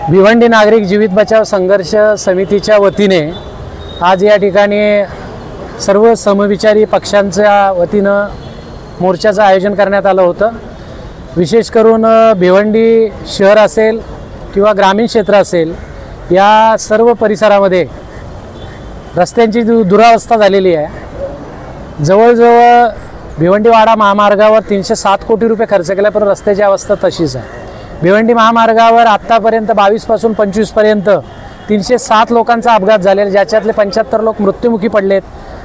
भिवंडी नागरिक जीवित बचाव संघर्ष समितीच्या वतीने आज या ठिकाणी सर्व समविचारी पक्षांच्या वतीनं मोर्चाचं आयोजन करण्यात आलं होतं। विशेष करून भिवंडी शहर असेल किंवा ग्रामीण क्षेत्र असेल, या सर्व परिसरामध्ये रस्त्यांची दुरावस्था झालेली आहे। जवळजवळ भिवंडी-वाडा महामार्गावर 307 कोटी रुपये खर्च केला, पण रस्त्याची अवस्था तशीच आहे। भिवंडी महामार्गावर आत्तापर्यंत 22 पासून 25 पर्यंत 307 लोकांचा अपघात झालेला, ज्याच्यातले 75 लोक मृत्युमुखी पडलेत,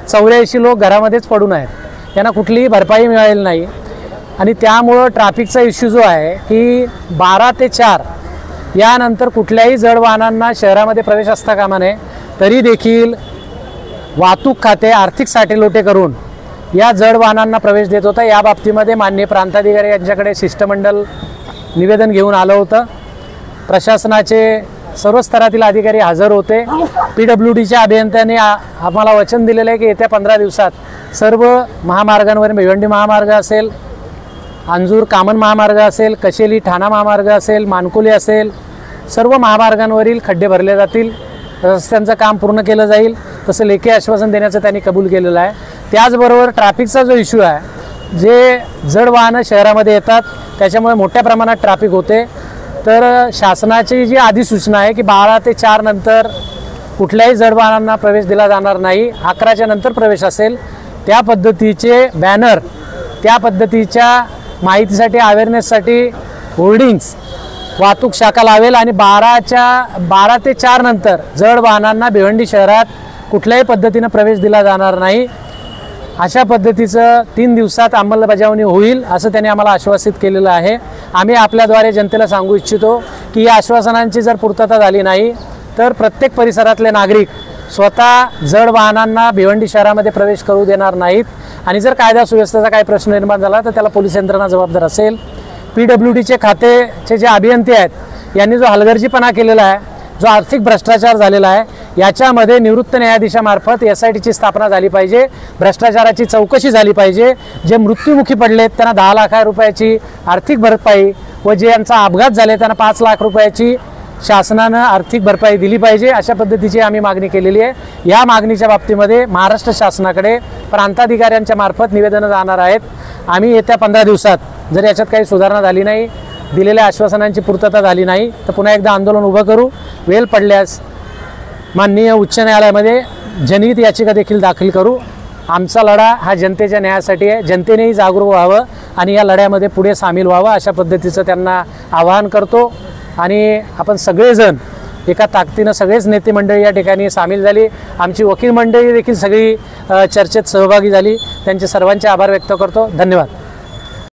84 लोक घरामध्येच पडून आहेत, त्यांना कुठलीही भरपाई मिळालेली नाही। आणि त्यामुळं ट्रॅफिकचा इश्यू जो आहे की 12 ते 4 यानंतर कुठल्याही जड वाहनांना शहरामध्ये प्रवेश असता कामा नये। तरी देखील वाहतूक खाते आर्थिक साठेलोटे करून या जड वाहनांना प्रवेश देत होता। या बाबतीमध्ये माननीय प्रांताधिकारी यांच्याकडे शिष्टमंडळ निवेदन घेऊन आलं होतं। प्रशासनाचे सर्व स्तरातील अधिकारी हजर होते। PWDच्या अभियंत्यांनी आम्हाला वचन दिलेलं आहे की येत्या 15 दिवसात सर्व महामार्गांवर, भिवंडी महामार्ग असेल, अंजूर कामन महामार्ग असेल, कशेली ठाणा महामार्ग असेल, मानकोली असेल, सर्व महामार्गांवरील खड्डे भरले जातील, रस्त्यांचं काम पूर्ण केलं जाईल, तसं लेखी आश्वासन देण्याचं त्यांनी कबूल केलेलं आहे। त्याचबरोबर ट्रॅफिकचा जो इश्यू आहे, जे जड वाहनं शहरामध्ये येतात त्याच्यामुळे मोठ्या प्रमाणात ट्रॅफिक होते, तर शासनाची जी अधिसूचना आहे की 12 ते 4 नंतर कुठल्याही जड वाहनांना प्रवेश दिला जाणार नाही, 11च्या नंतर प्रवेश असेल, त्या पद्धतीचे बॅनर, त्या पद्धतीच्या माहितीसाठी, अवेअरनेससाठी होर्डिंग्स वाहतूक शाखा लावेल आणि 12 ते 4 नंतर जड वाहनांना भिवंडी शहरात कुठल्याही पद्धतीनं प्रवेश दिला जाणार नाही, अशा पद्धतीचं 3 दिवसात अंमलबजावणी होईल असं त्यांनी आम्हाला आश्वासित केलेलं आहे। आम्ही आपल्याद्वारे जनतेला सांगू इच्छितो की या आश्वासनांची जर पूर्तता झाली नाही तर प्रत्येक परिसरातले नागरिक स्वतः जड वाहनांना भिवंडी शहरामध्ये प्रवेश करू देणार नाहीत आणि जर कायदा सुव्यवस्थेचा काही प्रश्न निर्माण झाला तर त्याला पोलीस यंत्रणा जबाबदार असेल। PWDचे खातेचे जे अभियंते आहेत यांनी जो हलगर्जीपणा केलेला आहे, जो आर्थिक भ्रष्टाचार झालेला आहे, याच्यामध्ये निवृत्त न्यायाधीशामार्फत SITची स्थापना झाली पाहिजे, भ्रष्टाचाराची चौकशी झाली पाहिजे। जे मृत्युमुखी पडलेत त्यांना 10 लाख रुपयाची आर्थिक भरपाई व जे यांचा अपघात झाले त्यांना 5 लाख रुपयाची शासनानं आर्थिक भरपाई दिली पाहिजे, अशा पद्धतीची आम्ही मागणी केलेली आहे। या मागणीच्या बाबतीमध्ये महाराष्ट्र शासनाकडे प्रांताधिकाऱ्यांच्या मार्फत निवेदनं जाणार आहेत। आम्ही येत्या 15 दिवसात जर याच्यात काही सुधारणा झाली नाही, दिलेल्या आश्वासनांची पूर्तता झाली नाही तर पुन्हा एकदा आंदोलन उभं करू। वेळ पडल्यास माननीय उच्च न्यायालयामध्ये जनहित याचिका देखील दाखल करू। आमचा लढा हा जनतेच्या न्यायासाठी आहे, जनतेनेही जागरूक व्हावं आणि या लढ्यामध्ये पुढे सामील व्हावं अशा पद्धतीचं त्यांना आवाहन करतो। आणि आपण सगळेजण एका ताकदीनं सगळेच नेते मंडळी या ठिकाणी सामील झाली, आमची वकील मंडळी देखील सगळी चर्चेत सहभागी झाली, त्यांचे सर्वांचे आभार व्यक्त करतो। धन्यवाद।